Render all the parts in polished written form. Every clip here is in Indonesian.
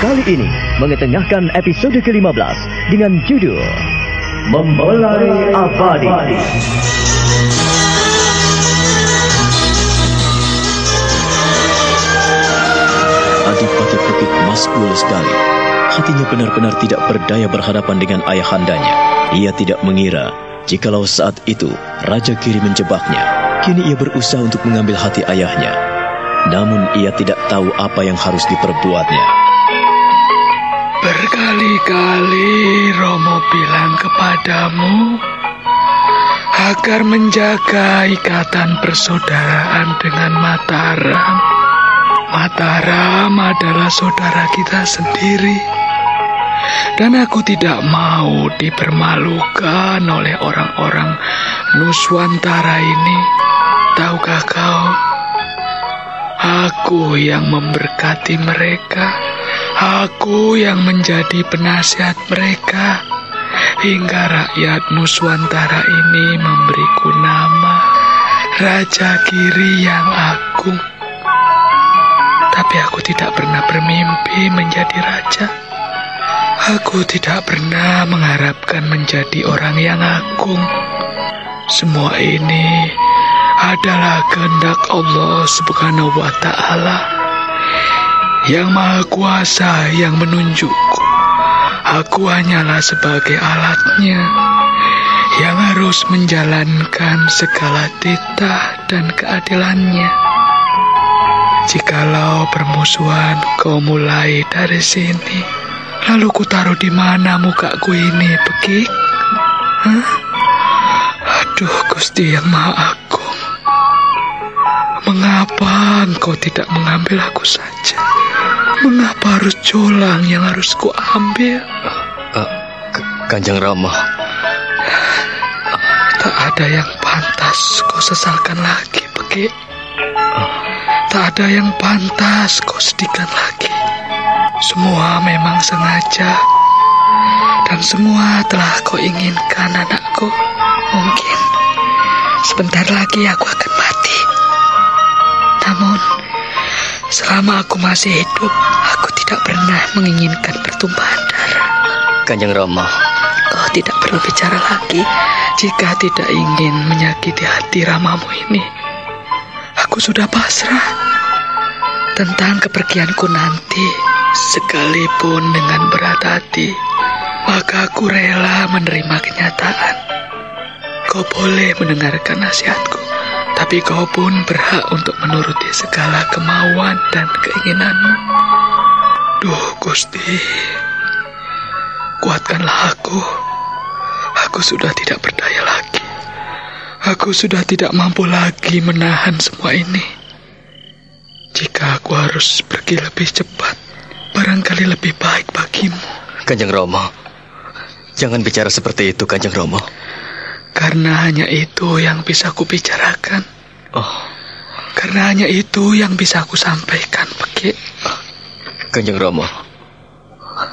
kali ini mengetengahkan episode ke-15 dengan judul Mempelai Abadi. Adipati Pekik masgul sekali. Hatinya benar-benar tidak berdaya berhadapan dengan ayahandanya. Ia tidak mengira jikalau saat itu Raja Giri menjebaknya. Kini ia berusaha untuk mengambil hati ayahnya. Namun ia tidak tahu apa yang harus diperbuatnya. Berkali-kali Romo bilang kepadamu agar menjaga ikatan persaudaraan dengan Mataram. Mataram adalah saudara kita sendiri. Dan aku tidak mau dipermalukan oleh orang-orang Nuswantara ini. Tahukah kau? Aku yang memberkati mereka. Aku yang menjadi penasihat mereka. Hingga rakyat Nuswantara ini memberiku nama Raja Giri yang agung. Tapi aku tidak pernah bermimpi menjadi raja. Aku tidak pernah mengharapkan menjadi orang yang agung. Semua ini adalah kehendak Allah Subhanahu wa Ta'ala yang Maha Kuasa yang menunjukku. Aku hanyalah sebagai alatnya yang harus menjalankan segala titah dan keadilannya. Jikalau permusuhan kau mulai dari sini, lalu ku taruh di mana mukaku ini, Pekik? Aduh, Gusti yang Maha Agung, mengapa engkau tidak mengambil aku saja? Mengapa harus Jolang yang harus ku ambil? Kanjeng Rama, tak ada yang pantas kau sesalkan lagi, Pekik. Tak ada yang pantas kau sedihkan lagi. Semua memang sengaja, dan semua telah kau inginkan, anakku. Mungkin sebentar lagi aku akan mati. Namun selama aku masih hidup, aku tidak pernah menginginkan pertumpahan darah. Kanjeng Rama, Kau tidak perlu bicara lagi jika tidak ingin menyakiti hati Ramamu ini. Aku sudah pasrah tentang kepergianku nanti. Sekalipun dengan berat hati, maka aku rela menerima kenyataan. Kau boleh mendengarkan nasihatku, tapi kau pun berhak untuk menuruti segala kemauan dan keinginanmu. Duh, Gusti, kuatkanlah aku. Aku sudah tidak berdaya lagi. Aku sudah tidak mampu lagi menahan semua ini. Jika aku harus pergi lebih cepat, barangkali lebih baik bagimu. Kanjeng Rama, jangan bicara seperti itu, Kanjeng Rama. Karena hanya itu yang bisa aku bicarakan. Oh, Karena hanya itu yang bisa aku sampaikan, Pekik. Kanjeng Rama,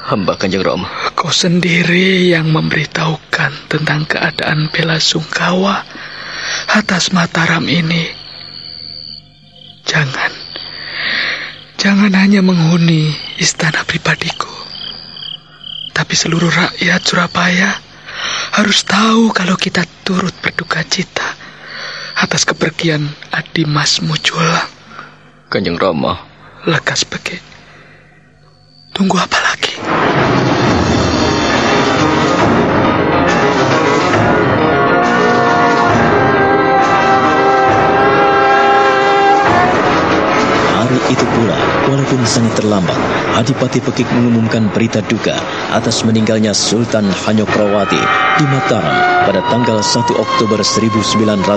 hamba Kanjeng Rama. Kau sendiri yang memberitahukan tentang keadaan bela sungkawa atas Mataram ini. Jangan hanya menghuni istana pribadiku, tapi seluruh rakyat Surabaya harus tahu kalau kita turut berduka cita atas kepergian Adimasmu Jolang. Kanjeng Rama. Lekas, Pekik. Tunggu apa lagi? Hari itu pula, walaupun sangat terlambat, Adipati Pekik mengumumkan berita duka atas meninggalnya Sultan Hanyokrawati di Mataram pada tanggal 1 Oktober 1913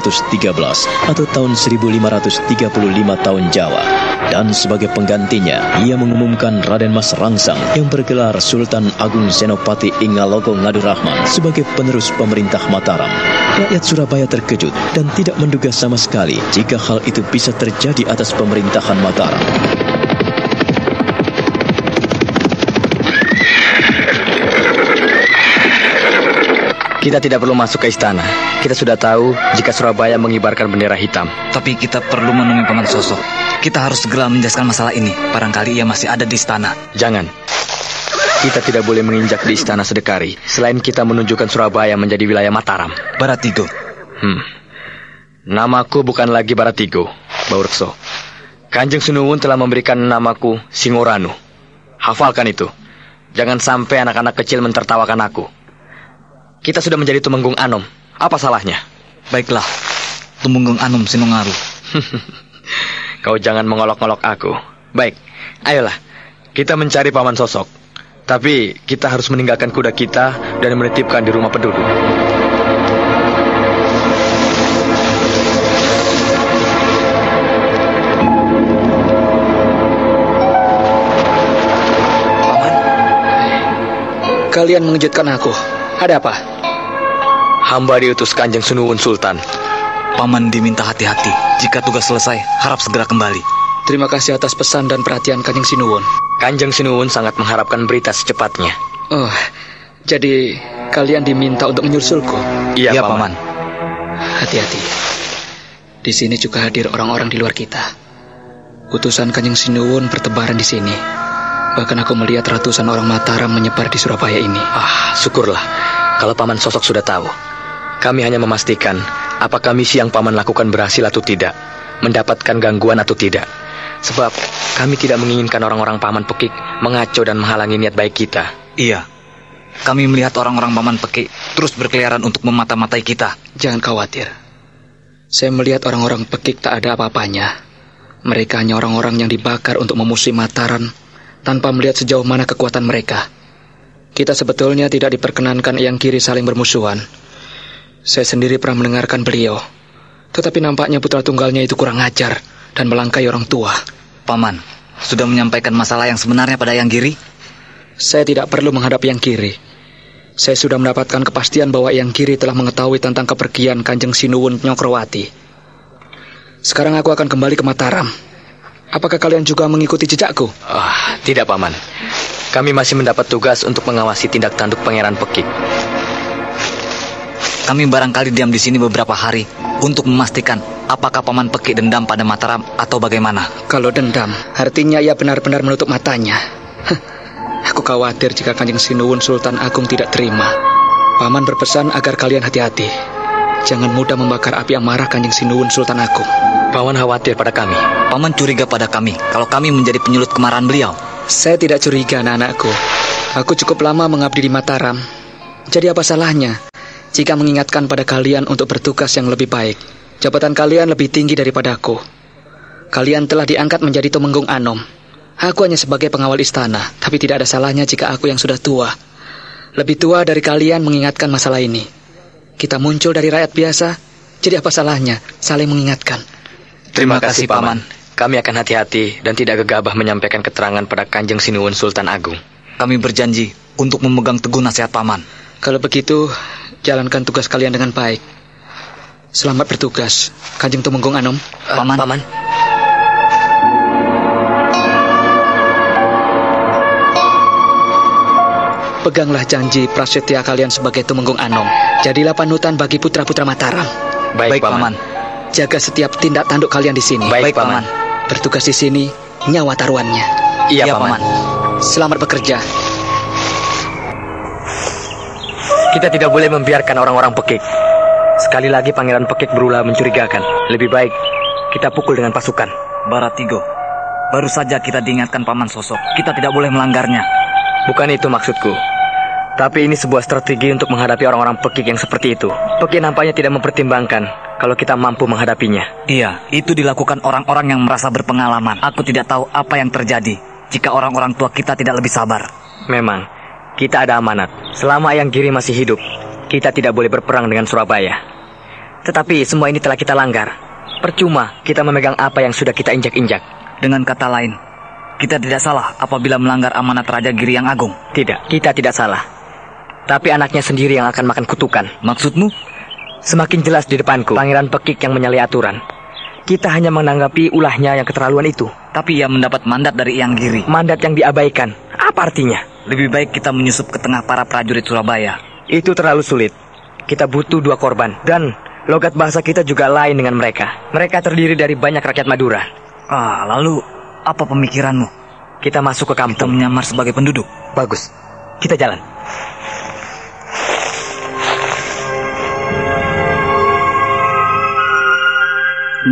atau tahun 1535 tahun Jawa. Dan sebagai penggantinya, ia mengumumkan Raden Mas Rangsang yang bergelar Sultan Agung Senopati Ingalogo Ngadurahman sebagai penerus pemerintah Mataram. Rakyat Surabaya terkejut dan tidak menduga sama sekali jika hal itu bisa terjadi atas pemerintahan Mataram. Kita tidak perlu masuk ke istana. Kita sudah tahu jika Surabaya mengibarkan bendera hitam. Tapi kita perlu menemui Paman Sosok. Kita harus segera menjelaskan masalah ini. Barangkali ia masih ada di istana. Jangan. kita tidak boleh menginjak di Istana Sedekari selain kita menunjukkan Surabaya menjadi wilayah Mataram. Baratigo. Namaku bukan lagi Baratigo, Baurekso. Kanjeng Sinuwun telah memberikan namaku Singoranu. Hafalkan itu. Jangan sampai anak-anak kecil mentertawakan aku. Kita sudah menjadi Tumenggung Anom. Apa salahnya? Baiklah, Tumenggung Anom Sinungaru. Kau jangan mengolok-olok aku. Baik, ayolah. Kita mencari Paman Sosok. Tapi kita harus meninggalkan kuda kita dan menitipkan di rumah penduduk. Kalian mengejutkan aku. Ada apa? Hamba diutus Kanjeng Sinuwun Sultan. Paman diminta hati-hati. Jika tugas selesai, harap segera kembali. Terima kasih atas pesan dan perhatian Kanjeng Sinuwun. Kanjeng Sinuwun sangat mengharapkan berita secepatnya. Oh, jadi kalian diminta untuk menyusulku? Iya, Paman. Paman. Hati-hati. Di sini juga hadir orang-orang di luar kita. Utusan Kanjeng Sinuwun bertebaran di sini. Bahkan aku melihat ratusan orang Mataram menyebar di Surabaya ini. Syukurlah kalau Paman Sosok sudah tahu. Kami hanya memastikan apakah misi yang Paman lakukan berhasil atau tidak, mendapatkan gangguan atau tidak. Sebab kami tidak menginginkan orang-orang Paman Pekik mengacau dan menghalangi niat baik kita. Iya, kami melihat orang-orang Paman Pekik terus berkeliaran untuk memata-matai kita. Jangan khawatir. Saya melihat orang-orang Pekik tak ada apa-apanya. Mereka hanya orang-orang yang dibakar untuk memusuhi Mataram tanpa melihat sejauh mana kekuatan mereka. Kita sebetulnya tidak diperkenankan Eyang Giri saling bermusuhan. Saya sendiri pernah mendengarkan beliau. Tetapi nampaknya putra tunggalnya itu kurang ajar dan melangkai orang tua. Paman, sudah menyampaikan masalah yang sebenarnya pada Eyang Giri? Saya tidak perlu menghadapi Eyang Giri. Saya sudah mendapatkan kepastian bahwa Eyang Giri telah mengetahui tentang kepergian Kanjeng Sinuwun Nyokrowati. Sekarang aku akan kembali ke Mataram. Apakah kalian juga mengikuti jejakku? Tidak, Paman. Kami masih mendapat tugas untuk mengawasi tindak tanduk Pangeran Pekik. Kami barangkali diam di sini beberapa hari untuk memastikan apakah Paman Pekik dendam pada Mataram atau bagaimana. Kalau dendam, artinya ia benar-benar menutup matanya. Aku khawatir jika Kanjeng Sinuwun Sultan Agung tidak terima. Paman berpesan agar kalian hati-hati. Jangan mudah membakar api amarah Kanjeng Sinuwun Sultan Agung. Paman khawatir pada kami. Paman curiga pada kami kalau kami menjadi penyulut kemarahan beliau. Saya tidak curiga, anak-anakku. Aku cukup lama mengabdi di Mataram. Jadi apa salahnya jika mengingatkan pada kalian untuk bertugas yang lebih baik? Jabatan kalian lebih tinggi daripada aku. Kalian telah diangkat menjadi Tumenggung Anom. Aku hanya sebagai pengawal istana, tapi tidak ada salahnya jika aku yang sudah tua, lebih tua dari kalian, mengingatkan masalah ini. Kita muncul dari rakyat biasa, jadi apa salahnya saling mengingatkan? Terima kasih, Paman. Kami akan hati-hati dan tidak gegabah menyampaikan keterangan pada Kanjeng Sinuwun Sultan Agung. Kami berjanji untuk memegang teguh nasihat Paman. Kalau begitu, jalankan tugas kalian dengan baik. Selamat bertugas, Kanjeng Tumenggung Anom. Paman. Paman. Peganglah janji prasetya kalian sebagai Tumenggung Anom. Jadilah panutan bagi putra-putra Mataram. Baik, Paman. Jaga setiap tindak tanduk kalian di sini. Baik, Paman. Bertugas di sini, nyawa taruhannya. Iya, Paman. Selamat bekerja. Kita tidak boleh membiarkan orang-orang Pekik. Sekali lagi Pangeran Pekik berulah mencurigakan. Lebih baik kita pukul dengan pasukan. Baratigo, baru saja kita diingatkan Paman Sosok. Kita tidak boleh melanggarnya. Bukan itu maksudku. Tapi ini sebuah strategi untuk menghadapi orang-orang Pekik yang seperti itu. Pekik nampaknya tidak mempertimbangkan kalau kita mampu menghadapinya. Iya, itu dilakukan orang-orang yang merasa berpengalaman. Aku tidak tahu apa yang terjadi jika orang-orang tua kita tidak lebih sabar. Memang, kita ada amanat. Selama Eyang Giri masih hidup, kita tidak boleh berperang dengan Surabaya. Tetapi semua ini telah kita langgar. Percuma kita memegang apa yang sudah kita injak-injak. Dengan kata lain, kita tidak salah apabila melanggar amanat Raja Giri yang Agung. Tidak, kita tidak salah. Tapi anaknya sendiri yang akan makan kutukan. Maksudmu? Semakin jelas di depanku, Pangeran Pekik yang menyalahi aturan. Kita hanya menanggapi ulahnya yang keterlaluan itu. Tapi ia mendapat mandat dari Eyang Giri. Mandat yang diabaikan. Apa artinya? Lebih baik kita menyusup ke tengah para prajurit Surabaya. Itu terlalu sulit. Kita butuh 2 korban. Dan logat bahasa kita juga lain dengan mereka. Mereka terdiri dari banyak rakyat Madura. Lalu apa pemikiranmu? Kita masuk ke Kita kampung. menyamar sebagai penduduk. Bagus. kita jalan.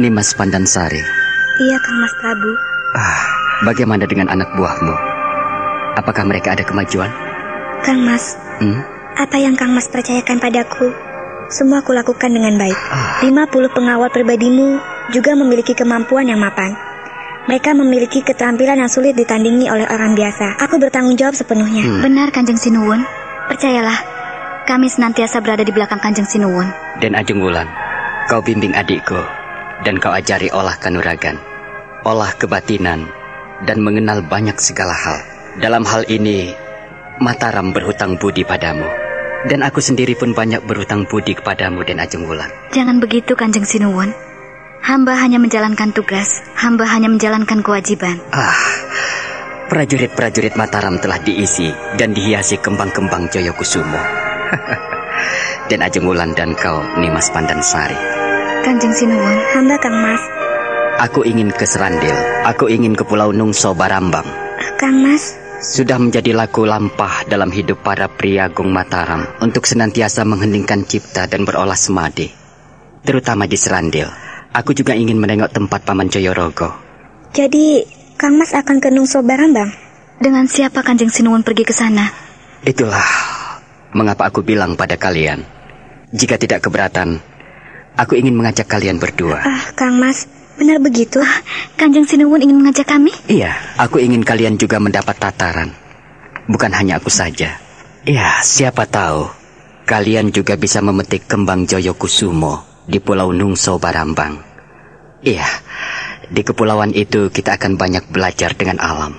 Nimas Pandansari. Iya, Kang Mas Prabu. Bagaimana dengan anak buahmu? Apakah mereka ada kemajuan? Kang Mas, apa yang Kang Mas percayakan padaku, semua aku lakukan dengan baik. 50 pengawal pribadimu juga memiliki kemampuan yang mapan. Mereka memiliki keterampilan yang sulit ditandingi oleh orang biasa. Aku bertanggung jawab sepenuhnya. Benar, Kanjeng Sinuwun. Percayalah, kami senantiasa berada di belakang Kanjeng Sinuwun. Dan Ajeng Wulan, kau bimbing adikku, dan kau ajari olah kanuragan, olah kebatinan, dan mengenal banyak segala hal. Dalam hal ini, Mataram berhutang budi padamu. Dan aku sendiri pun banyak berhutang budi kepadamu, Den Ajeng Wulan. Jangan begitu, Kanjeng Sinuwun. Hamba hanya menjalankan tugas, hamba hanya menjalankan kewajiban. Prajurit-prajurit Mataram telah diisi dan dihiasi kembang-kembang Joyokusumo. Den Ajeng Wulan dan kau, Nimas Pandansari. Kanjeng Sinuwun. Hamba Kang Mas. Aku ingin ke Serandil. Aku ingin ke Pulau Nungso Barambang. Kang Mas, sudah menjadi laku lampah dalam hidup para pria Gung Mataram untuk senantiasa mengheningkan cipta dan berolah semadi, terutama di Serandil. Aku juga ingin menengok tempat Paman Joyorogo. Jadi Kang Mas akan ke Nungso Barambang? Dengan siapa Kanjeng Sinuwun pergi ke sana? Itulah mengapa aku bilang pada kalian, jika tidak keberatan, aku ingin mengajak kalian berdua. Kang Mas, benar begitu? Kanjeng Sinuwun ingin mengajak kami? Iya, aku ingin kalian juga mendapat tataran. Bukan hanya aku saja. Ya, siapa tahu kalian juga bisa memetik kembang Joyokusumo di Pulau Nungso Barambang. Iya, di kepulauan itu kita akan banyak belajar dengan alam.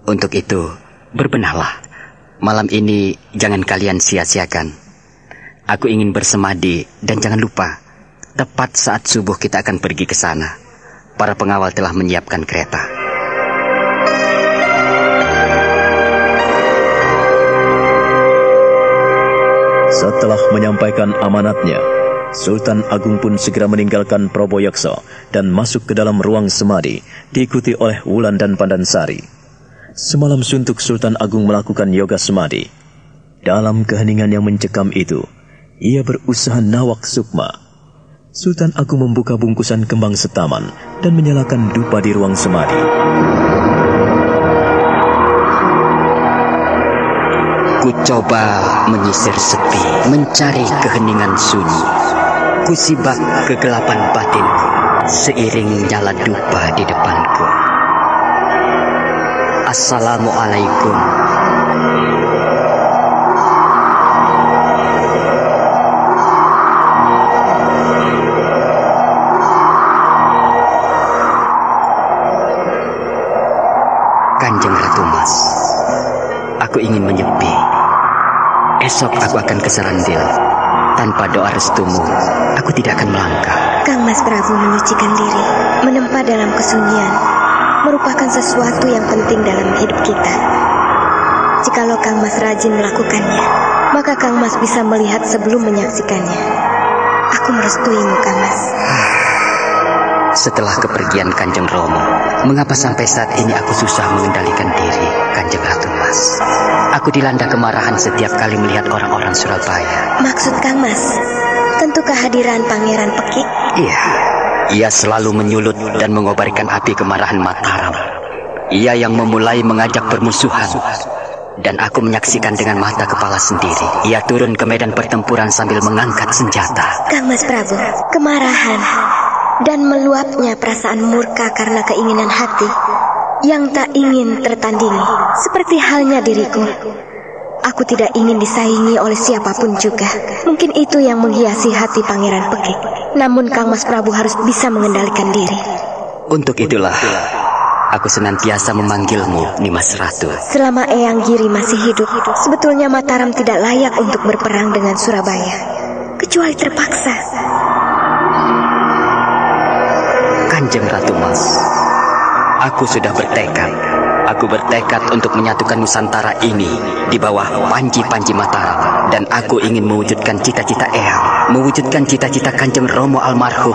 Untuk itu, berbenahlah. Malam ini jangan kalian sia-siakan. Aku ingin bersemadi dan jangan lupa, tepat saat subuh kita akan pergi ke sana. Para pengawal telah menyiapkan kereta. Setelah menyampaikan amanatnya, Sultan Agung pun segera meninggalkan Proboyokso dan masuk ke dalam ruang semadi, diikuti oleh Wulan dan Pandansari. Semalam suntuk Sultan Agung melakukan yoga semadi. Dalam keheningan yang mencekam itu, ia berusaha nawak sukma. Sultan Agung membuka bungkusan kembang setaman dan menyalakan dupa di ruang semadi. Ku coba menyisir sepi, mencari keheningan sunyi. Ku sibak kegelapan batinku, seiring nyala dupa di depanku. Assalamualaikum. Kanjeng Ratu Mas, aku ingin menyepi. Esok aku akan ke Serandil. Tanpa doa restumu, aku tidak akan melangkah. Kang Mas Prabu menyucikan diri, menempa dalam kesunyian, merupakan sesuatu yang penting dalam hidup kita. Jikalau Kang Mas rajin melakukannya, maka Kang Mas bisa melihat sebelum menyaksikannya. Aku merestuimu, Kang Mas. Setelah kepergian Kanjeng Romo, mengapa sampai saat ini aku susah mengendalikan diri, Kanjeng Ratu Mas? Aku dilanda kemarahan setiap kali melihat orang-orang Surabaya. Maksud Kang Mas, tentu kehadiran Pangeran Pekik? Iya, ia selalu menyulut dan mengobarkan api kemarahan Mataram. Ia yang memulai mengajak permusuhan. Dan aku menyaksikan dengan mata kepala sendiri. Ia turun ke medan pertempuran sambil mengangkat senjata. Kang Mas Prabu, kemarahan dan meluapnya perasaan murka karena keinginan hati yang tak ingin tertandingi. Seperti halnya diriku, aku tidak ingin disaingi oleh siapapun juga. Mungkin itu yang menghiasi hati Pangeran Pekik. Namun Kang Mas Prabu harus bisa mengendalikan diri. Untuk itulah aku senantiasa memanggilmu Nimas Ratu. Selama Eyang Giri masih hidup, sebetulnya Mataram tidak layak untuk berperang dengan Surabaya, kecuali terpaksa. Kanjeng Ratu Mas, aku sudah bertekad. Aku bertekad untuk menyatukan Nusantara ini di bawah panji-panji Mataram. Dan aku ingin mewujudkan cita-cita Eyang, mewujudkan cita-cita Kanjeng Romo almarhum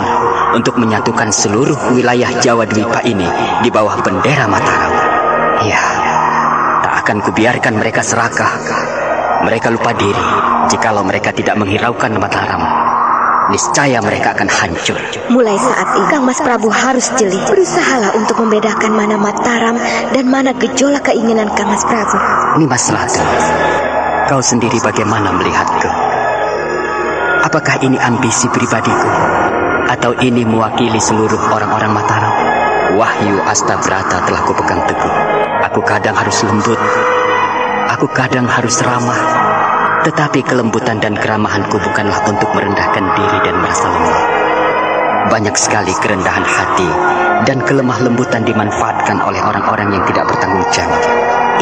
untuk menyatukan seluruh wilayah Jawa Dwipa ini di bawah bendera Mataram. Ya, tak akan kubiarkan mereka serakah. Mereka lupa diri jikalau mereka tidak menghiraukan Mataram. Niscaya mereka akan hancur. Mulai saat ini, Kang Mas Prabu harus jeli. Berusahalah untuk membedakan mana Mataram dan mana gejolak keinginan Kang Mas Prabu. Nimas Ratu, kau sendiri bagaimana melihatku? Apakah ini ambisi pribadiku? Atau ini mewakili seluruh orang-orang Mataram? Wahyu Astabrata telah kupegang teguh. Aku kadang harus lembut, aku kadang harus ramah. Tetapi kelembutan dan keramahanku bukanlah untuk merendahkan diri dan merasa lemah. Banyak sekali kerendahan hati dan kelemah lembutan dimanfaatkan oleh orang-orang yang tidak bertanggung jawab.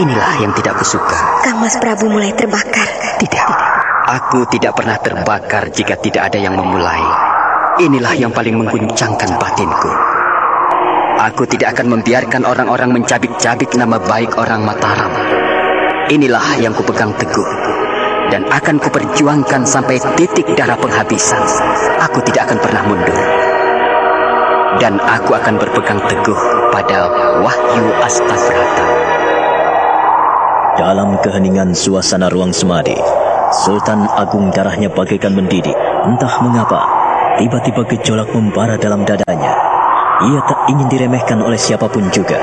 Inilah yang tidak kusuka. Kang Mas Prabu mulai terbakar. Tidak, aku tidak pernah terbakar jika tidak ada yang memulai. Inilah yang paling mengguncangkan batinku. Aku tidak akan membiarkan orang-orang mencabik-cabik nama baik orang Mataram. Inilah yang kupegang teguh, dan akan kuperjuangkan sampai titik darah penghabisan. Aku tidak akan pernah mundur. Dan aku akan berpegang teguh pada Wahyu Astabrata. Dalam keheningan suasana ruang semadi, Sultan Agung darahnya bagaikan mendidih. Entah mengapa, tiba-tiba gejolak membara dalam dadanya. Ia tak ingin diremehkan oleh siapapun juga.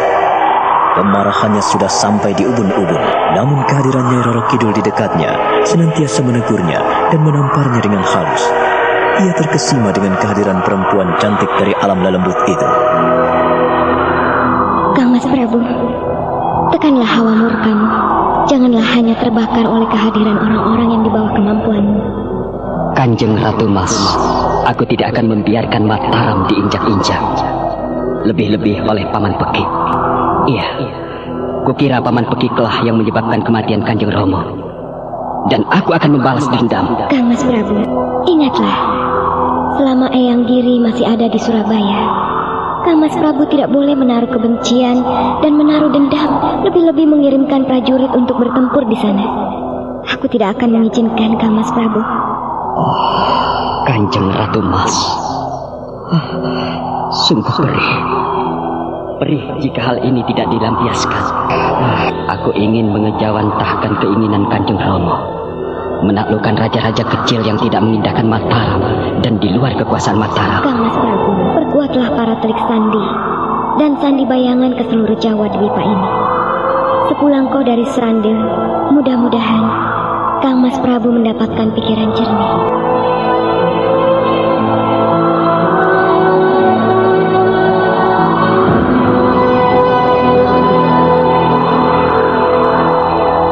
Kemarahannya sudah sampai di ubun-ubun. Namun kehadiran Nyai Roro Kidul di dekatnya senantiasa menegurnya dan menamparnya dengan halus. Ia terkesima dengan kehadiran perempuan cantik dari alam lelembut itu. Kang Mas Prabu, tekanlah hawa murkamu. Janganlah hanya terbakar oleh kehadiran orang-orang yang di bawah kemampuanmu. Kanjeng Ratu Mas, aku tidak akan membiarkan Mataram diinjak-injak. Lebih-lebih oleh Paman Pekik. Iya, kukira Paman Pekiklah yang menyebabkan kematian Kanjeng Romo. Dan aku akan membalas dendam. Kang Mas Prabu, ingatlah, selama Eyang Giri masih ada di Surabaya, Kang Mas Prabu tidak boleh menaruh kebencian dan menaruh dendam, lebih-lebih mengirimkan prajurit untuk bertempur di sana. Aku tidak akan mengizinkan Kang Mas Prabu. Kanjeng Ratu Mas, sungguh perih. Perih jika hal ini tidak dilampiaskan. Aku ingin mengejawantahkan keinginan Kanjeng Romo, menaklukkan raja-raja kecil yang tidak mengindahkan Mataram dan di luar kekuasaan Mataram. Kang Mas Prabu, perkuatlah para telik sandi dan sandi bayangan ke seluruh Jawa Dwipa ini. Sepulang kau dari Serandil, mudah-mudahan Kang Mas Prabu mendapatkan pikiran jernih.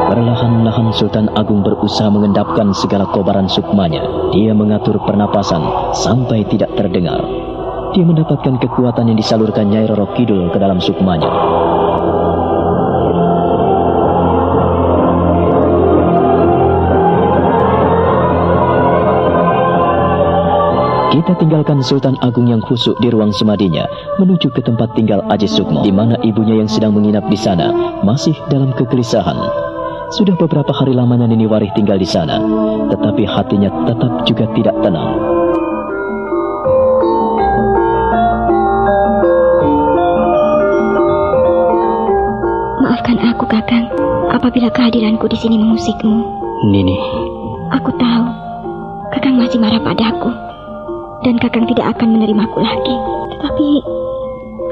Perlahan-lahan Sultan Agung berusaha mengendapkan segala kobaran sukmanya. Dia mengatur pernapasan sampai tidak terdengar. Dia mendapatkan kekuatan yang disalurkan Nyai Roro Kidul ke dalam sukmanya. Kita tinggalkan Sultan Agung yang khusyuk di ruang semadinya, menuju ke tempat tinggal Aji Sukmo, di mana ibunya yang sedang menginap di sana masih dalam kegelisahan. Sudah beberapa hari lamanya Nini Warih tinggal di sana, tetapi hatinya tetap juga tidak tenang. Maafkan aku, Kakang, apabila kehadiranku di sini mengusikmu. Nini, aku tahu Kakang masih marah padaku, dan Kakang tidak akan menerimaku lagi. Tetapi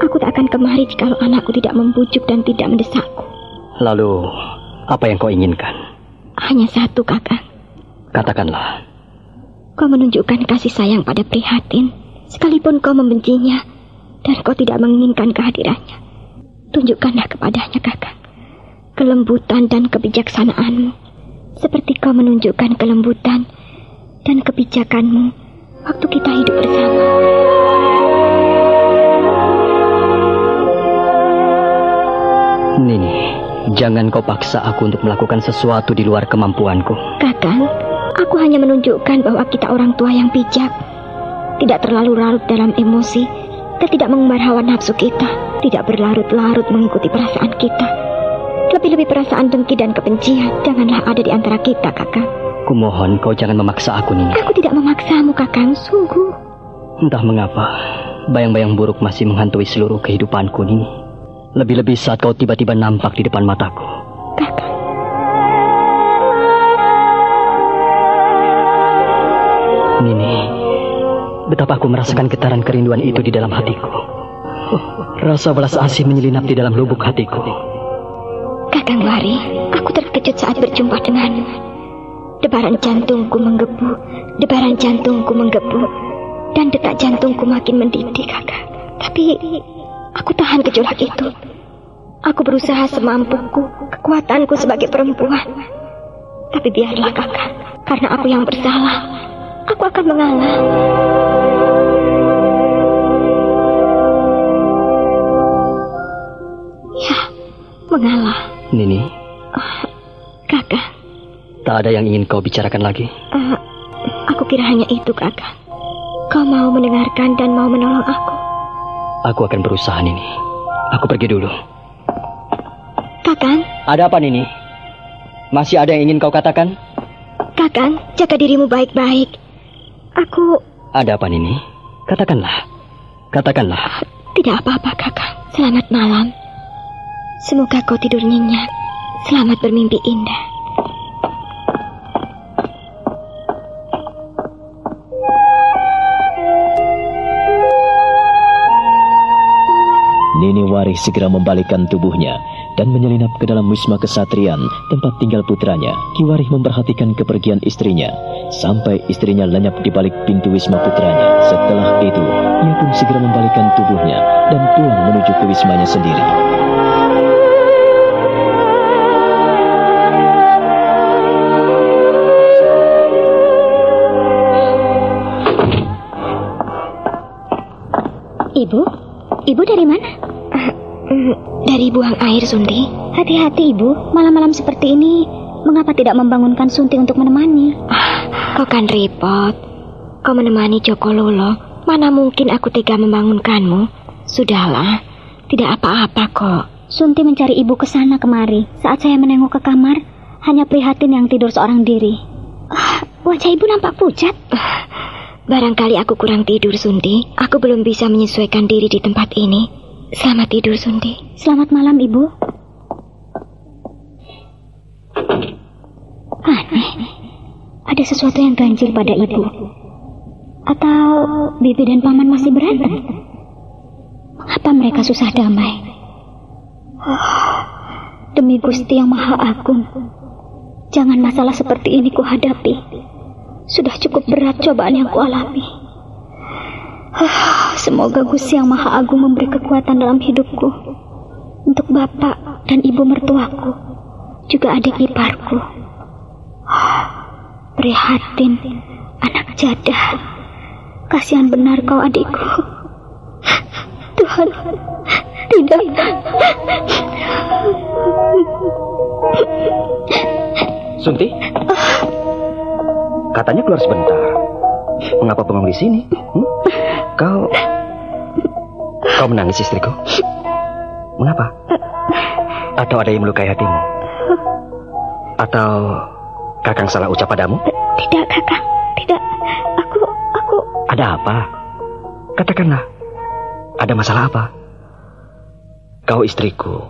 aku tak akan kemari jika anakku tidak membujuk dan tidak mendesakku. lalu apa yang kau inginkan? Hanya satu, Kakang. Katakanlah. Kau menunjukkan kasih sayang pada Prihatin, sekalipun kau membencinya dan kau tidak menginginkan kehadirannya. Tunjukkanlah kepadanya, Kakang, kelembutan dan kebijaksanaanmu, seperti kau menunjukkan kelembutan dan kebijakanmu waktu kita hidup bersama. Nini, jangan kau paksa aku untuk melakukan sesuatu di luar kemampuanku. Kakang, aku hanya menunjukkan bahwa kita orang tua yang bijak, tidak terlalu larut dalam emosi, dan tidak mengumbar hawa nafsu kita, tidak berlarut-larut mengikuti perasaan kita. Lebih-lebih perasaan dengki dan kebencian janganlah ada di antara kita, Kakang. Kumohon kau jangan memaksa aku, Nini. Aku tidak memaksamu, Kakang, sungguh. Entah mengapa, bayang-bayang buruk masih menghantui seluruh kehidupanku, Nini. Lebih-lebih saat kau tiba-tiba nampak di depan mataku. Kakang, betapa aku merasakan getaran kerinduan itu di dalam hatiku. Rasa belas asih menyelinap di dalam lubuk hatiku. Kakang Wari, aku terkejut saat berjumpa denganmu. Debaran jantungku menggebu, dan detak jantungku makin mendidih, Kakang. Tapi aku tahan gejolak itu. Aku berusaha semampuku, kekuatanku sebagai perempuan. Tapi biarlah, Kakang, karena aku yang bersalah. Aku akan mengalah. Ya, mengalah. Nini. Kakang. Tak ada yang ingin kau bicarakan lagi? Aku kira hanya itu, Kakang. Kau mau mendengarkan dan mau menolong aku. Aku akan berusaha, Nini. Aku pergi dulu. Kakang. Ada apa, Nini? Masih ada yang ingin kau katakan? Kakang, jaga dirimu baik-baik. Aku... Ada apa, Nini? Katakanlah. Katakanlah. Tidak apa-apa, Kakang. Selamat malam. Semoga kau tidur nyenyak. Selamat bermimpi indah. Nini Wari segera membalikkan tubuhnya dan menyelinap ke dalam wisma kesatrian, tempat tinggal putranya. Ki Warih memperhatikan kepergian istrinya, sampai istrinya lenyap di balik pintu wisma putranya. Setelah itu, ia pun segera membalikkan tubuhnya dan pulang menuju ke wismanya sendiri. Ibu dari mana? Dari buang air, Sunti. Hati-hati, Ibu. Malam-malam seperti ini, mengapa tidak membangunkan Sunti untuk menemani? Kau kan repot. Kau menemani Joko Lolo. Mana mungkin aku tega membangunkanmu. Sudahlah, tidak apa-apa kok. Sunti mencari Ibu ke sana kemari. Saat saya menengok ke kamar, hanya prihatin yang tidur seorang diri. Wajah Ibu nampak pucat. Barangkali aku kurang tidur, Sunti. Aku belum bisa menyesuaikan diri di tempat ini. Selamat tidur, Sunti. Selamat malam, Ibu. Aneh. Ada sesuatu yang ganjil pada Ibu. Atau Bibi dan Paman masih berantem? Mengapa mereka susah damai? Demi Gusti yang Maha Agung, jangan masalah seperti ini kuhadapi. Sudah cukup berat cobaan yang kualami. Semoga Gusti yang Maha Agung memberi kekuatan dalam hidupku, untuk bapak dan ibu mertuaku, juga adik iparku. Prihatin, anak jadah. Kasihan benar kau, adikku. Tuhan, tidak. Sunti? Katanya keluar sebentar. Mengapa bengong di sini? Kau menangis, istriku? Mengapa? Atau ada yang melukai hatimu? Atau Kakang salah ucap padamu? Tidak, Kakang. Tidak. Aku... Ada apa? Katakanlah. Ada masalah apa? Kau istriku,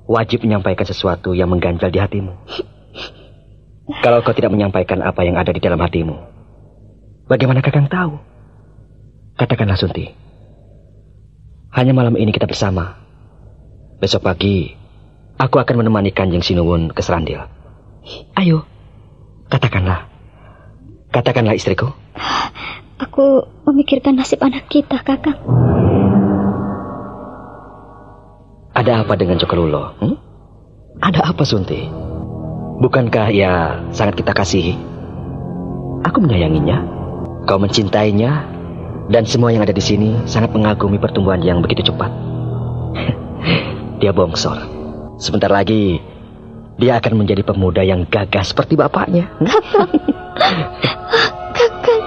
wajib menyampaikan sesuatu yang mengganjal di hatimu. Kalau kau tidak menyampaikan apa yang ada di dalam hatimu, bagaimana Kakang tahu? Katakanlah, Sunti. Hanya malam ini kita bersama. Besok pagi, aku akan menemani Kanjeng Sinuwun ke Serandil. Ayo, katakanlah. Katakanlah, istriku. Aku memikirkan nasib anak kita, Kakang. Ada apa dengan Joko Lulo? Ada apa, Sunti? Bukankah ia sangat kita kasihi? Aku menyayanginya, kau mencintainya, dan semua yang ada di sini sangat mengagumi pertumbuhan yang begitu cepat. Dia bongsor. Sebentar lagi, dia akan menjadi pemuda yang gagah seperti bapaknya. Kakang. Kakang.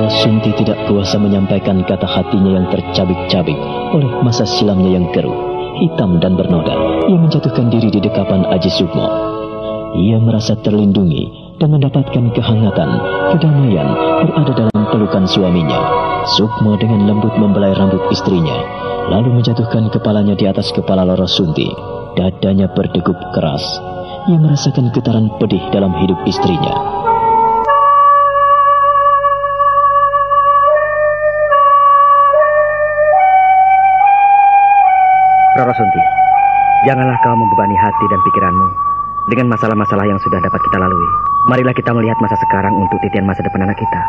Sunti tidak kuasa menyampaikan kata hatinya yang tercabik-cabik oleh masa silamnya yang keruh, hitam dan bernoda. Ia menjatuhkan diri di dekapan Aji Sukmo. Ia merasa terlindungi dan mendapatkan kehangatan, kedamaian berada dalam pelukan suaminya. Sukmo dengan lembut membelai rambut istrinya, lalu menjatuhkan kepalanya di atas kepala Loro Sunti. Dadanya berdegup keras. Ia merasakan getaran pedih dalam hidup istrinya. Roro Sunti, janganlah kau membebani hati dan pikiranmu dengan masalah-masalah yang sudah dapat kita lalui. Marilah kita melihat masa sekarang untuk titian masa depan anak kita.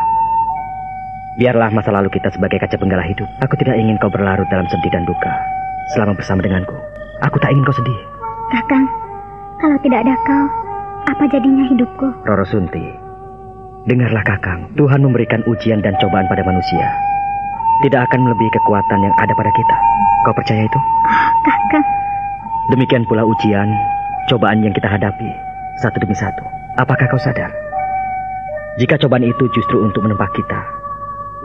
Biarlah masa lalu kita sebagai kaca penggala hidup. Aku tidak ingin kau berlarut dalam sedih dan duka selama bersama denganku. Aku tak ingin kau sedih. Kakang, kalau tidak ada kau, apa jadinya hidupku? Roro Sunti, dengarlah Kakang. Tuhan memberikan ujian dan cobaan pada manusia. Tidak akan melebihi kekuatan yang ada pada kita. Kau percaya itu? Kakang. Demikian pula ujian, cobaan yang kita hadapi, satu demi satu. Apakah kau sadar? Jika cobaan itu justru untuk menempa kita,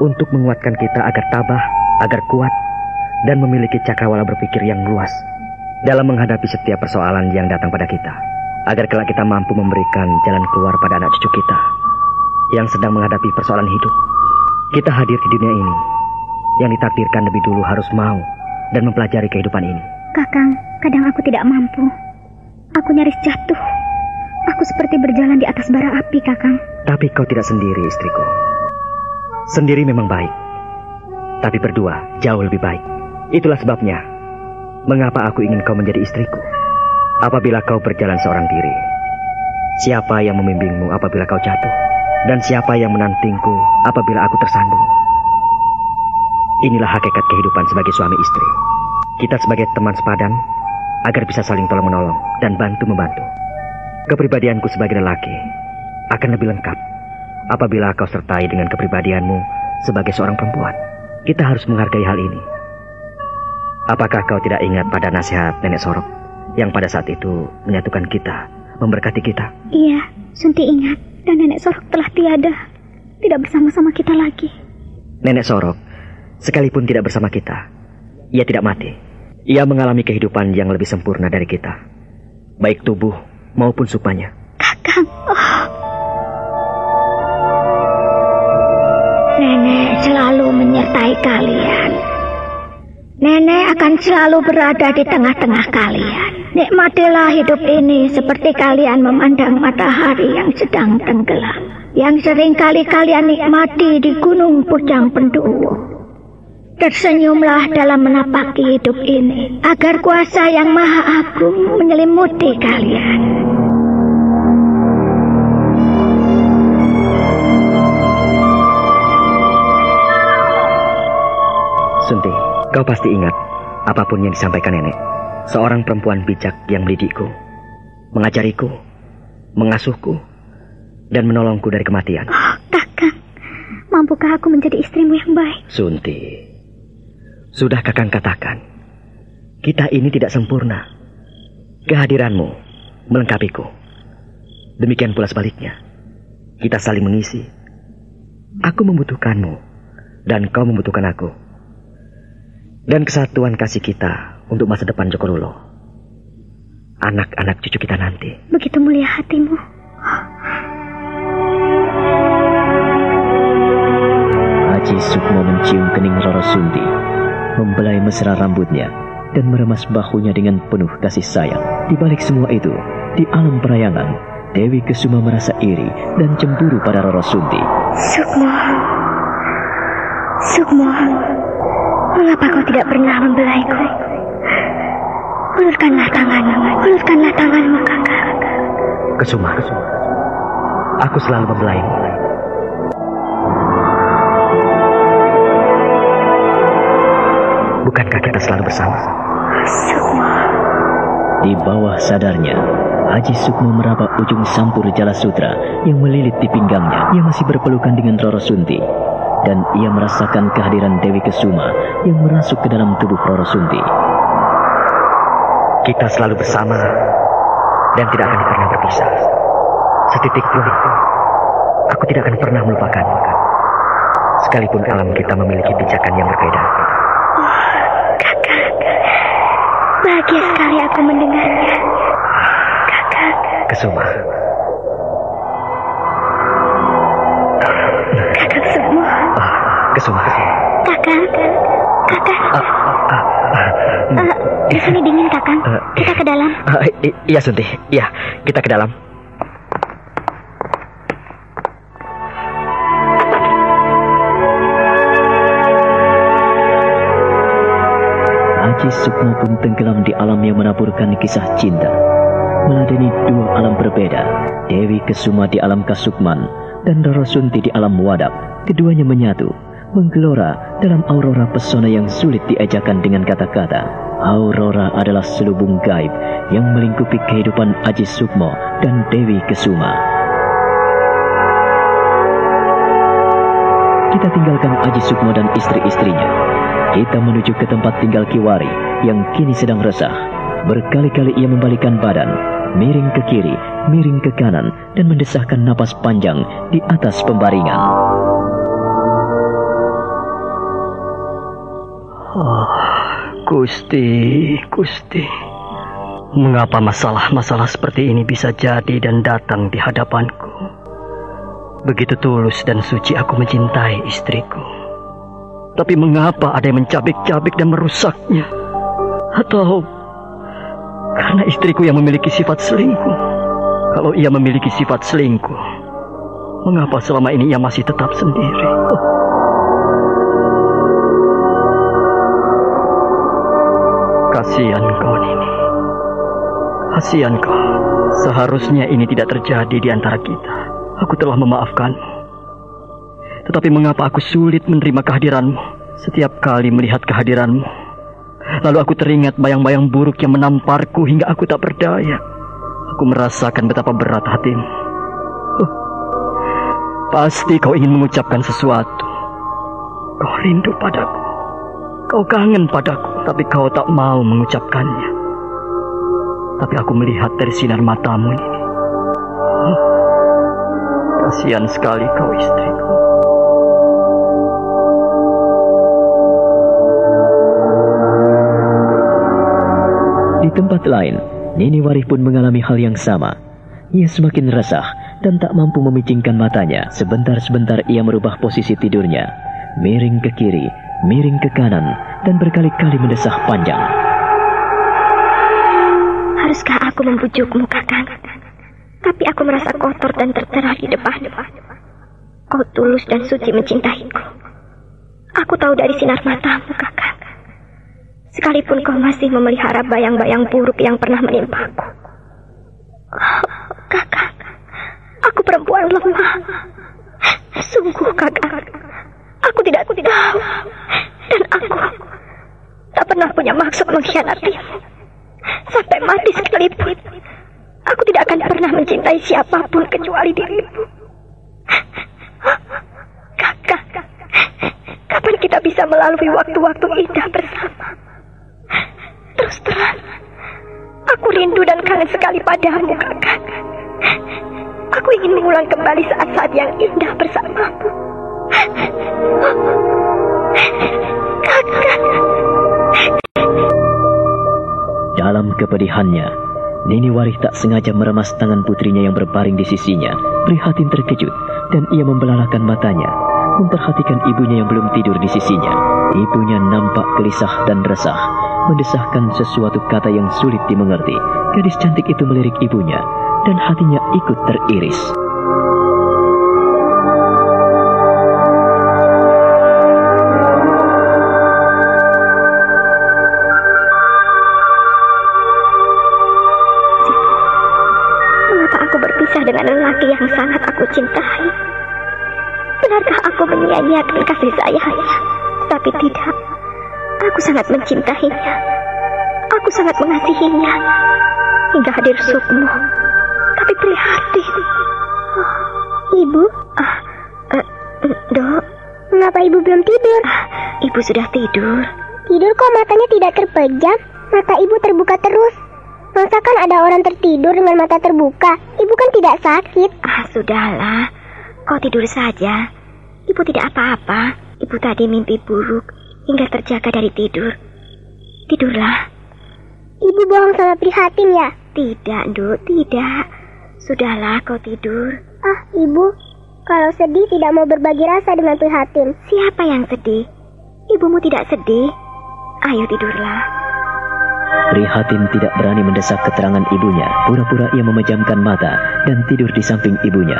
untuk menguatkan kita agar tabah, agar kuat, dan memiliki cakrawala berpikir yang luas dalam menghadapi setiap persoalan yang datang pada kita, agar kelak kita mampu memberikan jalan keluar pada anak cucu kita yang sedang menghadapi persoalan hidup. Kita hadir di dunia ini yang ditakdirkan lebih dulu harus mau dan mempelajari kehidupan ini. Kakang, kadang aku tidak mampu. Aku nyaris jatuh. Aku seperti berjalan di atas bara api, Kakang. Tapi kau tidak sendiri, istriku. Sendiri memang baik, tapi berdua jauh lebih baik. Itulah sebabnya mengapa aku ingin kau menjadi istriku. Apabila kau berjalan seorang diri, siapa yang membimbingmu apabila kau jatuh? Dan siapa yang menantingku apabila aku tersandung? Inilah hakikat kehidupan sebagai suami istri. Kita sebagai teman sepadan agar bisa saling tolong-menolong dan bantu-membantu. Kepribadianku sebagai lelaki akan lebih lengkap apabila kau sertai dengan kepribadianmu sebagai seorang perempuan. Kita harus menghargai hal ini. Apakah kau tidak ingat pada nasihat Nenek Sorok yang pada saat itu menyatukan kita, memberkati kita? Iya, Sunti ingat. Dan Nenek Sorok telah tiada, tidak bersama-sama kita lagi. Nenek Sorok, sekalipun tidak bersama kita, ia tidak mati. Ia mengalami kehidupan yang lebih sempurna dari kita, baik tubuh maupun sukmanya. Kakang, Nenek selalu menyertai kalian. Nenek akan selalu berada di tengah-tengah kalian. Nikmatilah hidup ini seperti kalian memandang matahari yang sedang tenggelam, yang sering kali kalian nikmati di Gunung Pucang Pendowo. Tersenyumlah dalam menapaki hidup ini, agar kuasa yang maha agung menyelimuti kalian. Sunti, kau pasti ingat apapun yang disampaikan nenek. Seorang perempuan bijak yang mendidikku, mengajariku, mengasuhku, dan menolongku dari kematian. Oh, Kakang, mampukah aku menjadi istrimu yang baik? Sunti, sudah Kakang katakan, kita ini tidak sempurna. Kehadiranmu melengkapiku. Demikian pula sebaliknya. Kita saling mengisi. Aku membutuhkanmu, dan kau membutuhkan aku. Dan kesatuan kasih kita untuk masa depan Jokorulo, anak-anak cucu kita nanti. Begitu mulia hatimu. Haji Sukmo mencium kening Roro Sunti, membelai mesra rambutnya, dan meremas bahunya dengan penuh kasih sayang. Di balik semua itu, di alam perayangan, Dewi Kesuma merasa iri dan cemburu pada Roro Sunti. Sukmo, mengapa kau tidak pernah membelaiku? Ulurkanlah tanganmu, Kakak. Kesuma, aku selalu membelaimu. Bukankah kita selalu bersama? Sukmo. Di bawah sadarnya, Haji Sukmo meraba ujung sampur jala sutra yang melilit di pinggangnya yang masih berpelukan dengan Roro Sunti. Dan ia merasakan kehadiran Dewi Kesuma yang merasuk ke dalam tubuh Roro Sunti. Kita selalu bersama dan tidak akan pernah berpisah. Setitik pun aku tidak akan pernah melupakanmu. Sekalipun alam kita memiliki pijakan yang berbeda. Kakak, bahagia sekali aku mendengarnya. Kakak. Kesuma. Kakak Sukmo. Kesuma. Kakak, Kakak. Di sini dingin, Kakang. Kita ke dalam. Iya, Sunti. Iya, kita ke dalam. Aji Sukmo pun tenggelam di alam yang menaburkan kisah cinta. Meladeni dua alam berbeda, Dewi Kesuma di alam Kasukman dan Roro Sunti di alam Wadap. Keduanya menyatu, menggelora dalam aurora pesona yang sulit diejakan dengan kata-kata. Aurora adalah selubung gaib yang melingkupi kehidupan Aji Sukmo dan Dewi Kesuma. Kita tinggalkan Aji Sukmo dan istri-istrinya. Kita menuju ke tempat tinggal Kiwari yang kini sedang resah. Berkali-kali ia membalikkan badan, miring ke kiri, miring ke kanan, dan mendesahkan napas panjang di atas pembaringan. Oh, Gusti, mengapa masalah-masalah seperti ini bisa jadi dan datang di hadapanku? Begitu tulus dan suci aku mencintai istriku. Tapi mengapa ada yang mencabik-cabik dan merusaknya? Atau karena istriku yang memiliki sifat selingkuh? Kalau ia memiliki sifat selingkuh, mengapa selama ini ia masih tetap sendiri? Kasihan kau, Nini. Kasihan kau. Seharusnya ini tidak terjadi di antara kita. Aku telah memaafkanmu. Tetapi mengapa aku sulit menerima kehadiranmu? Setiap kali melihat kehadiranmu, lalu aku teringat bayang-bayang buruk yang menamparku hingga aku tak berdaya. Aku merasakan betapa berat hatimu. Pasti kau ingin mengucapkan sesuatu. Kau rindu padaku. Kau kangen padaku, tapi kau tak mau mengucapkannya. Tapi aku melihat dari sinar matamu ini. Kasihan sekali kau, istriku. Di tempat lain, Nini Warih pun mengalami hal yang sama. Ia semakin resah dan tak mampu memicingkan matanya. Sebentar-sebentar ia merubah posisi tidurnya, miring ke kiri, miring ke kanan, dan berkali-kali mendesah panjang. Haruskah aku membujukmu, Kakang? Tapi aku merasa kotor dan tertera di depan. Kau tulus dan suci mencintaiku. Aku tahu dari sinar matamu, Kakang. Sekalipun kau masih memelihara bayang-bayang buruk yang pernah menimpaku. Kakang, aku perempuan lemah. Sungguh, Kakang, aku tidak tahu. Dan aku tak pernah punya maksud mengkhianatimu. Sampai mati sekalipun, aku tidak akan pernah mencintai siapapun kecuali dirimu. Kakang, kapan kita bisa melalui waktu-waktu indah bersama? Terus terang, aku rindu dan kangen sekali padamu, Kakang. Aku ingin mengulang kembali saat-saat yang indah bersamamu. Kakang. Dalam kepedihannya, Nini Warih tak sengaja meremas tangan putrinya yang berbaring di sisinya. Prihatin terkejut dan ia membelalakan matanya, memperhatikan ibunya yang belum tidur di sisinya. Ibunya nampak gelisah dan resah, mendesahkan sesuatu kata yang sulit dimengerti. Gadis cantik itu melirik ibunya dan hatinya ikut teriris. Mengapa aku berpisah dengan lelaki yang sangat aku cintai? Benarkah aku menyia-nyiakan kasih sayangnya? Tapi tidak. Aku sangat mencintainya. Aku sangat mengasihinya. Hingga hadir Sukmo. Tapi prihatin. Ibu? Dok, mengapa ibu belum tidur? Ibu sudah tidur. Tidur kok matanya tidak terpejam? Mata ibu terbuka terus. Masakan ada orang tertidur dengan mata terbuka? Ibu kan tidak sakit. Sudahlah. Kau tidur saja. Ibu tidak apa-apa. Ibu tadi mimpi buruk hingga terjaga dari tidur. Tidurlah. Ibu bohong sama prihatin ya? Tidak, Duk, tidak. Sudahlah, kau tidur. Ibu, kalau sedih tidak mau berbagi rasa dengan prihatin. Siapa yang sedih? Ibumu tidak sedih? Ayo tidurlah. Prihatin tidak berani mendesak keterangan ibunya. Pura-pura ia memejamkan mata dan tidur di samping ibunya.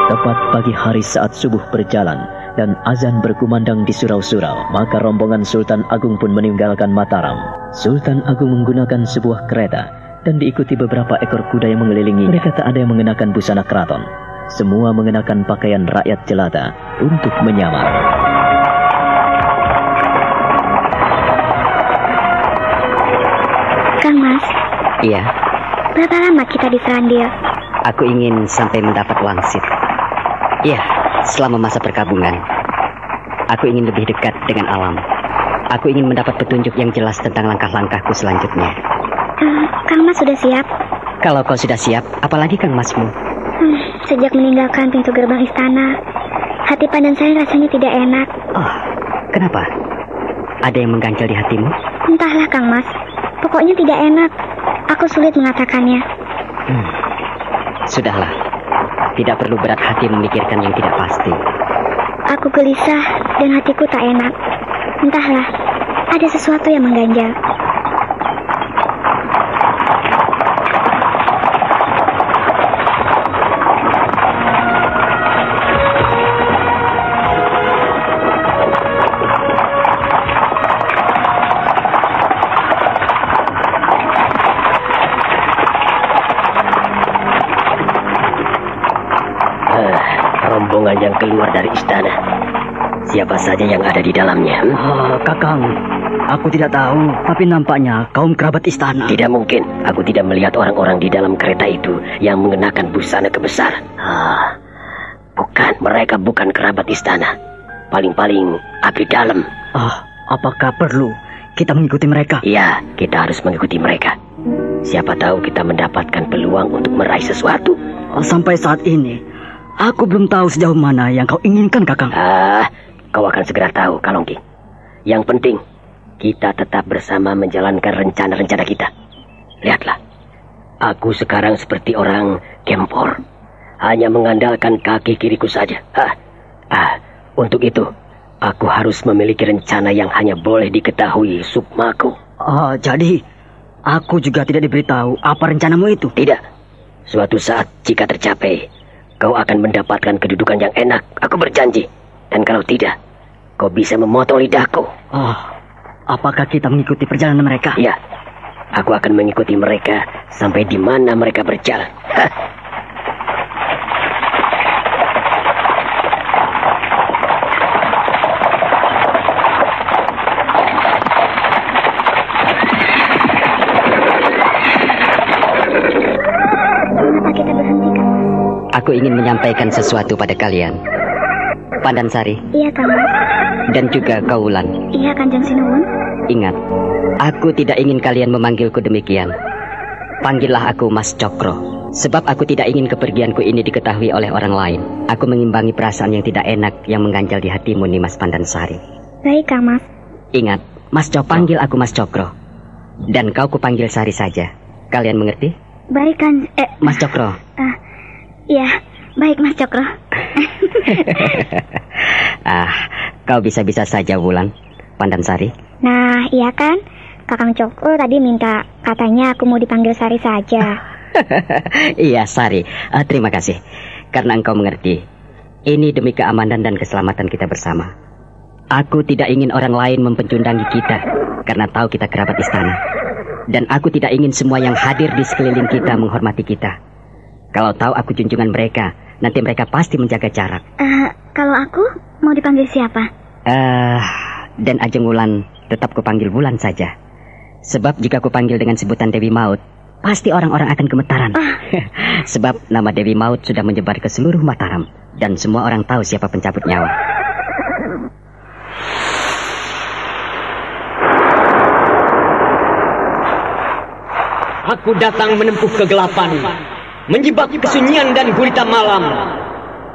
Tepat pagi hari saat subuh berjalan dan azan berkumandang di surau-surau, maka rombongan Sultan Agung pun meninggalkan Mataram. Sultan Agung menggunakan sebuah kereta dan diikuti beberapa ekor kuda yang mengelilinginya. Mereka tak ada yang mengenakan busana keraton. Semua mengenakan pakaian rakyat jelata untuk menyamar. Kang Mas. Iya. Berapa lama kita di Serandil? Aku ingin sampai mendapat wangsit. Iya, selama masa perkabungan. Aku ingin lebih dekat dengan alam. Aku ingin mendapat petunjuk yang jelas tentang langkah-langkahku selanjutnya. Kang Mas sudah siap? Kalau kau sudah siap, apalagi Kang Masmu? Sejak meninggalkan pintu gerbang istana, hati Pandan saya rasanya tidak enak. Oh, kenapa? Ada yang mengganjal di hatimu? Entahlah Kang Mas, pokoknya tidak enak. Aku sulit mengatakannya. Sudahlah, tidak perlu berat hati memikirkan yang tidak pasti. Aku gelisah dan hatiku tak enak. Entahlah, ada sesuatu yang mengganjal. Rombongan yang keluar dari istana. Siapa saja yang ada di dalamnya? Kakang, aku tidak tahu, tapi nampaknya kaum kerabat istana. Tidak mungkin. Aku tidak melihat orang-orang di dalam kereta itu yang mengenakan busana kebesaran. Bukan, mereka bukan kerabat istana. Paling-paling abdi dalam. Apakah perlu kita mengikuti mereka? Iya, kita harus mengikuti mereka. Siapa tahu kita mendapatkan peluang untuk meraih sesuatu. Sampai saat ini, aku belum tahu sejauh mana yang kau inginkan, Kakang. Kau akan segera tahu, Kalongking. Yang penting, kita tetap bersama menjalankan rencana-rencana kita. Lihatlah, aku sekarang seperti orang gempor. Hanya mengandalkan kaki kiriku saja. Untuk itu, aku harus memiliki rencana yang hanya boleh diketahui Sukmaku. Jadi, aku juga tidak diberitahu apa rencanamu itu? Tidak. Suatu saat, jika tercapai, kau akan mendapatkan kedudukan yang enak. Aku berjanji. Dan kalau tidak, kau bisa memotong lidahku. Apakah kita mengikuti perjalanan mereka? Ya, aku akan mengikuti mereka sampai di mana mereka berjalan. Kenapa kita berhenti, Kang? Aku ingin menyampaikan sesuatu pada kalian. Pandan Sari. Iya, Kang Mas. Dan juga kau Wulan. Iya, Kanjeng Sinuwun. Ingat, aku tidak ingin kalian memanggilku demikian. Panggillah aku Mas Cokro. Sebab aku tidak ingin kepergianku ini diketahui oleh orang lain. Aku mengimbangi perasaan yang tidak enak yang mengganjal di hatimu nih, Mas Pandan Sari. Baik, Kang Mas. Ingat, Mas Cokro, panggil aku Mas Cokro. Dan kau kupanggil Sari saja. Kalian mengerti? Baik, kan. Mas Cokro. Iya, baik Mas Cokro. Kau bisa-bisa saja, Wulan, Pandan Sari. Nah, iya kan? Kakang Cokro tadi minta, katanya aku mau dipanggil Sari saja. Iya, Sari. Terima kasih. Karena engkau mengerti. Ini demi keamanan dan keselamatan kita bersama. Aku tidak ingin orang lain mempencundangi kita, karena tahu kita kerabat istana. Dan aku tidak ingin semua yang hadir di sekeliling kita menghormati kita. Kalau tahu aku junjungan mereka, nanti mereka pasti menjaga jarak. Kalau aku mau dipanggil siapa? Dan Ajeng Wulan tetap kupanggil Wulan saja. Sebab jika kupanggil dengan sebutan Dewi Maut, pasti orang-orang akan gemetaran. Sebab nama Dewi Maut sudah menyebar ke seluruh Mataram. Dan semua orang tahu siapa pencabut nyawa. Aku datang menempuh kegelapan, menjebak kesunyian dan gurita malam.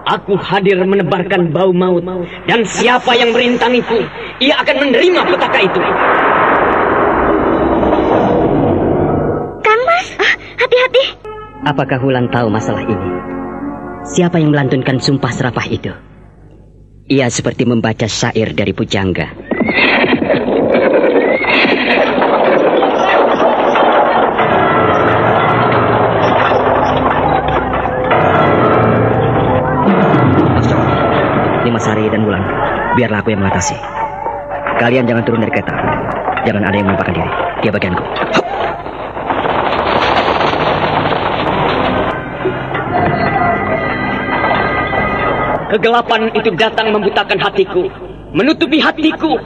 Aku hadir menebarkan bau maut, dan siapa yang merintangiku, ia akan menerima petaka itu. Kang Mas, hati-hati. Apakah Wulan tahu masalah ini? Siapa yang melantunkan sumpah serapah itu? Ia seperti membaca syair dari pujangga. Sari dan Wulan, biarlah aku yang mengatasi. Kalian jangan turun dari kereta. Jangan ada yang menampakkan diri. Dia bagianku. Kegelapan itu datang membutakan hatiku, menutupi hatiku,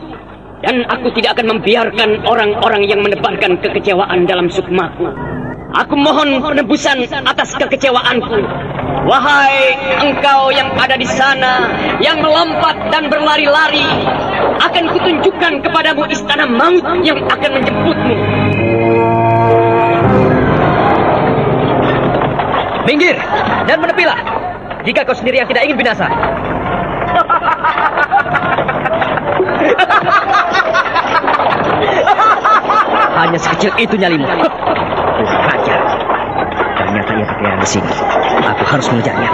dan aku tidak akan membiarkan orang-orang yang menebarkan kekecewaan dalam sukmaku. Aku mohon penebusan atas kekecewaanku. Wahai engkau yang ada di sana, yang melompat dan berlari-lari, akan kutunjukkan kepadamu istana maut yang akan menjemputmu. Minggir dan menepilah jika kau sendiri yang tidak ingin binasa. Hanya sekecil itu nyalimu. Raja. Ternyata ia berkeliaran di sini. Aku harus mengejarnya.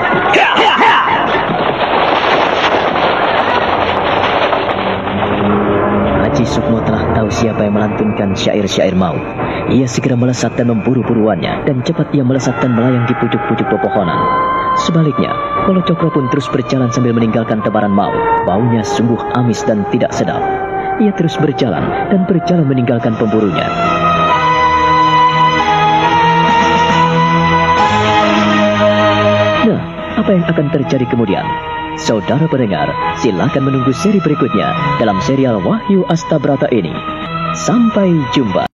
Haji Sukmo telah tahu siapa yang melantunkan syair-syair maut. Ia segera melesat dan memburu buruannya, dan cepat ia melesat dan melayang di pucuk-pucuk pepohonan. Sebaliknya, Kolo Cokro pun terus berjalan sambil meninggalkan tebaran maut. Baunya sungguh amis dan tidak sedap. Ia terus berjalan dan berjalan meninggalkan pemburunya. Nah, apa yang akan terjadi kemudian? Saudara pendengar, silakan menunggu seri berikutnya dalam serial Wahyu Astabrata ini. Sampai jumpa.